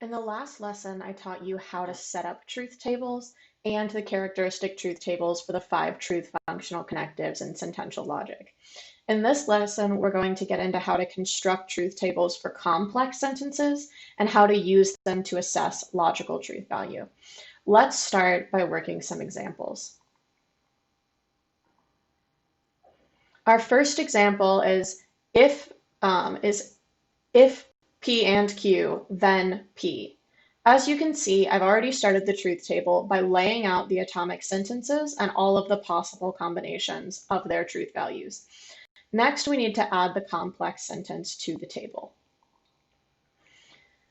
In the last lesson, I taught you how to set up truth tables and the characteristic truth tables for the 5 truth functional connectives in sentential logic. In this lesson, we're going to get into how to construct truth tables for complex sentences and how to use them to assess logical truth value. Let's start by working some examples. Our first example is if P and Q, then P. As you can see, I've already started the truth table by laying out the atomic sentences and all of the possible combinations of their truth values. Next, we need to add the complex sentence to the table.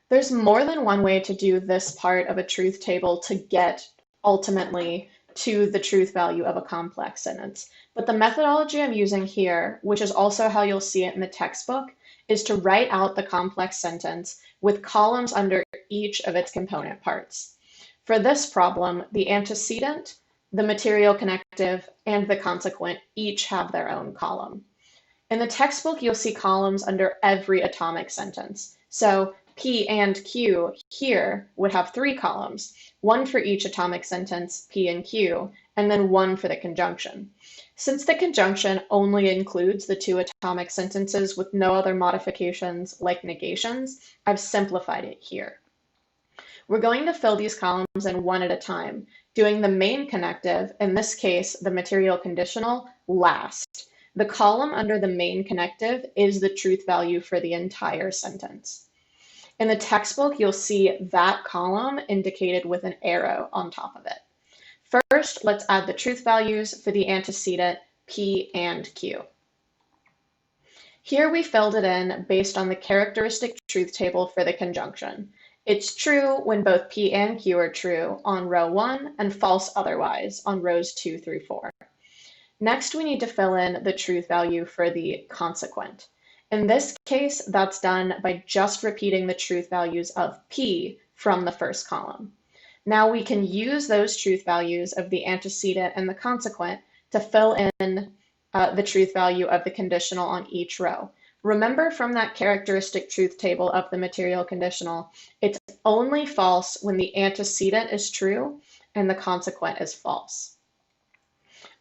There's more than one way to do this part of a truth table to get ultimately to the truth value of a complex sentence. But the methodology I'm using here, which is also how you'll see it in the textbook, is to write out the complex sentence with columns under each of its component parts. For this problem, the antecedent, the material connective, and the consequent each have their own column. In the textbook, you'll see columns under every atomic sentence. So P and Q here would have 3 columns, one for each atomic sentence, P and Q, and then one for the conjunction. Since the conjunction only includes the 2 atomic sentences with no other modifications like negations, I've simplified it here. We're going to fill these columns in one at a time, doing the main connective, in this case, the material conditional, last. The column under the main connective is the truth value for the entire sentence. In the textbook, you'll see that column indicated with an arrow on top of it. First, let's add the truth values for the antecedent P and Q. Here we filled it in based on the characteristic truth table for the conjunction. It's true when both P and Q are true on row 1 and false otherwise on rows 2 through 4. Next, we need to fill in the truth value for the consequent. In this case, that's done by just repeating the truth values of P from the first column. Now we can use those truth values of the antecedent and the consequent to fill in the truth value of the conditional on each row. Remember from that characteristic truth table of the material conditional, it's only false when the antecedent is true and the consequent is false.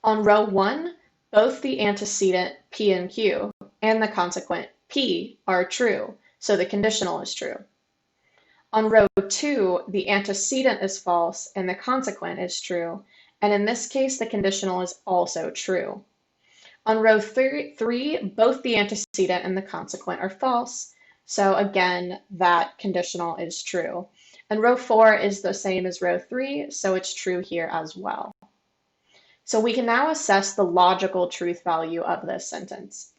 On row 1, both the antecedent P and Q and the consequent P are true, so the conditional is true. On row 2, the antecedent is false and the consequent is true, and in this case, the conditional is also true. On row 3, both the antecedent and the consequent are false, so again, that conditional is true. And row 4 is the same as row 3, so it's true here as well. So we can now assess the logical truth value of this sentence.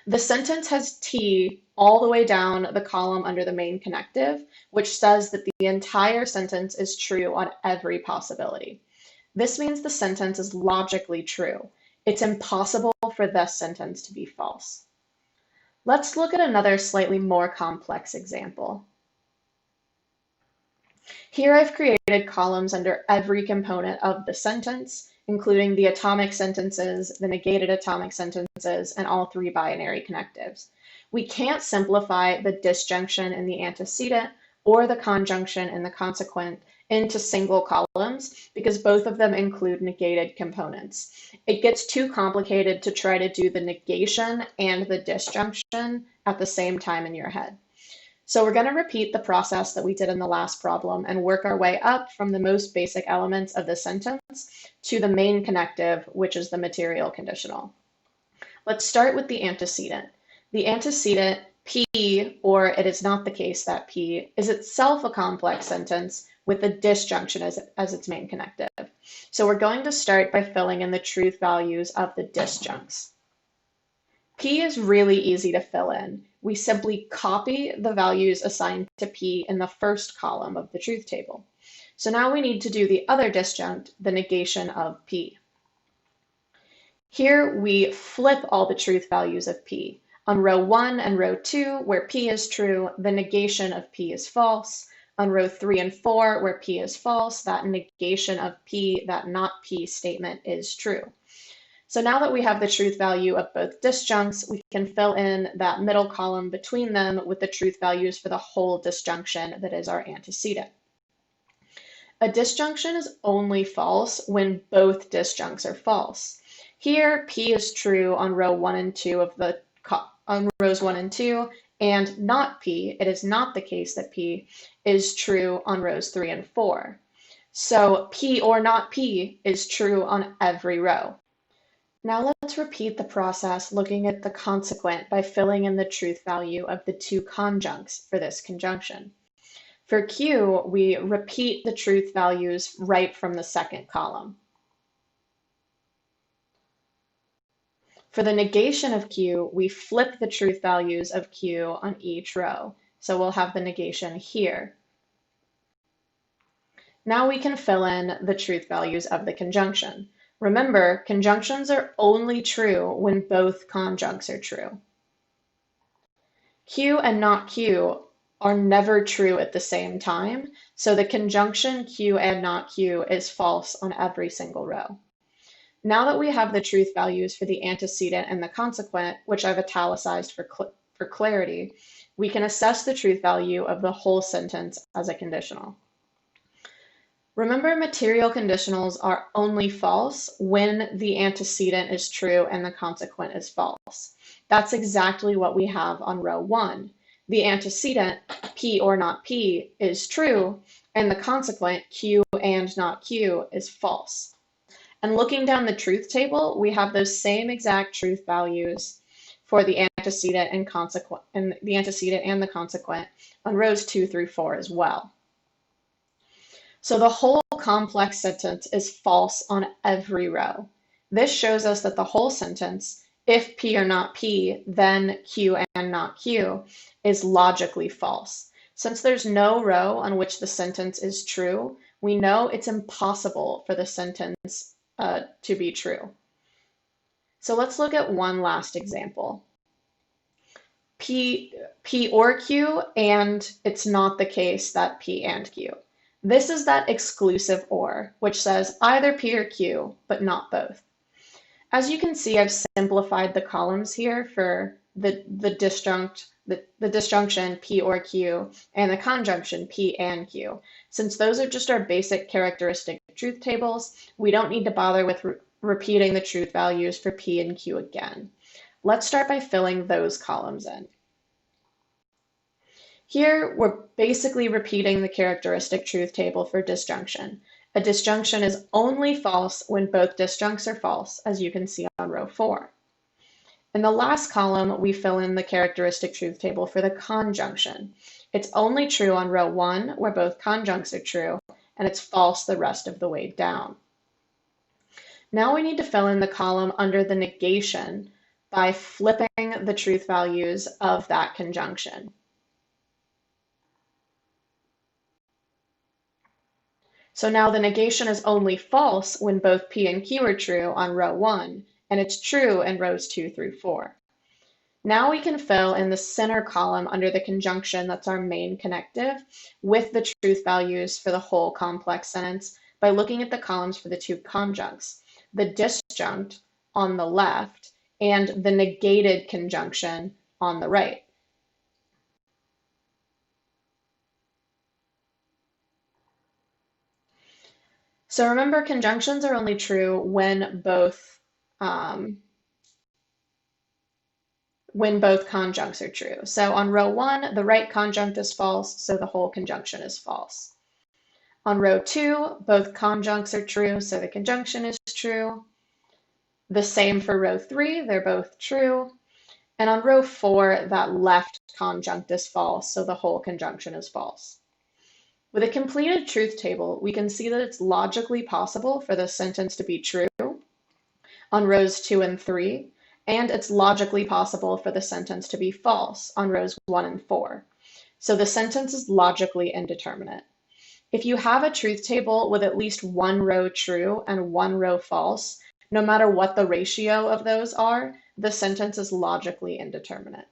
The sentence has T all the way down the column under the main connective, which says that the entire sentence is true on every possibility. This means the sentence is logically true. It's impossible for this sentence to be false. Let's look at another slightly more complex example. Here I've created columns under every component of the sentence, including the atomic sentences, the negated atomic sentences, and all 3 binary connectives. We can't simplify the disjunction in the antecedent or the conjunction in the consequent into single columns because both of them include negated components. It gets too complicated to try to do the negation and the disjunction at the same time in your head. So we're going to repeat the process that we did in the last problem and work our way up from the most basic elements of the sentence to the main connective, which is the material conditional. Let's start with the antecedent. The antecedent P, or it is not the case that P, is itself a complex sentence with the disjunction as its main connective. So we're going to start by filling in the truth values of the disjuncts. P is really easy to fill in. We simply copy the values assigned to P in the first column of the truth table. So now we need to do the other disjunct, the negation of P. Here we flip all the truth values of P. On row 1 and row 2, where P is true, the negation of P is false. On row 3 and 4, where P is false, that negation of P, that not P statement is true. So now that we have the truth value of both disjuncts, we can fill in that middle column between them with the truth values for the whole disjunction that is our antecedent. A disjunction is only false when both disjuncts are false. Here, P is true on row 1 and 2 of the on rows 1 and 2, and not P. It is not the case that P is true on rows 3 and 4. So P or not P is true on every row. Now let's repeat the process looking at the consequent by filling in the truth value of the two conjuncts for this conjunction. For Q, we repeat the truth values right from the second column. For the negation of Q, we flip the truth values of Q on each row. So we'll have the negation here. Now we can fill in the truth values of the conjunction. Remember, conjunctions are only true when both conjuncts are true. Q and not Q are never true at the same time, so the conjunction Q and not Q is false on every single row. Now that we have the truth values for the antecedent and the consequent, which I've italicized for clarity, we can assess the truth value of the whole sentence as a conditional. Remember, material conditionals are only false when the antecedent is true and the consequent is false. That's exactly what we have on row 1. The antecedent, P or not P, is true, and the consequent, Q and not Q, is false. And looking down the truth table, we have those same exact truth values for the antecedent and the consequent on rows 2 through 4 as well. So the whole complex sentence is false on every row. This shows us that the whole sentence, if P or not P, then Q and not Q, is logically false. Since there's no row on which the sentence is true, we know it's impossible for the sentence to be true. So let's look at one last example. P or Q, and it's not the case that P and Q. This is that exclusive or, which says either P or Q, but not both. As you can see, I've simplified the columns here for the disjunction P or Q and the conjunction P and Q. Since those are just our basic characteristic truth tables, we don't need to bother with repeating the truth values for P and Q again. Let's start by filling those columns in. Here, we're basically repeating the characteristic truth table for disjunction. A disjunction is only false when both disjuncts are false, as you can see on row 4. In the last column, we fill in the characteristic truth table for the conjunction. It's only true on row 1, where both conjuncts are true, and it's false the rest of the way down. Now we need to fill in the column under the negation by flipping the truth values of that conjunction. So now the negation is only false when both P and Q are true on row 1, and it's true in rows 2 through 4. Now we can fill in the center column under the conjunction that's our main connective with the truth values for the whole complex sentence by looking at the columns for the two conjuncts, the disjunct on the left and the negated conjunction on the right. So remember, conjunctions are only true when both conjuncts are true. So on row 1, the right conjunct is false, so the whole conjunction is false. On row 2, both conjuncts are true, so the conjunction is true. The same for row 3, they're both true. And on row 4, that left conjunct is false, so the whole conjunction is false. With a completed truth table, we can see that it's logically possible for the sentence to be true on rows 2 and 3, and it's logically possible for the sentence to be false on rows 1 and 4. So the sentence is logically indeterminate. If you have a truth table with at least one row true and one row false, no matter what the ratio of those are, the sentence is logically indeterminate.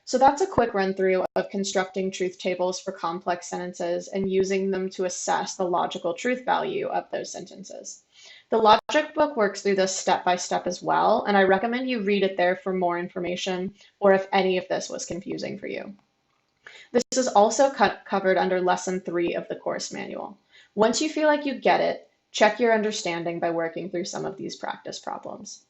So that's a quick run through of constructing truth tables for complex sentences and using them to assess the logical truth value of those sentences. The logic book works through this step by step as well, and I recommend you read it there for more information or if any of this was confusing for you. This is also covered under lesson 3 of the course manual. Once you feel like you get it, check your understanding by working through some of these practice problems.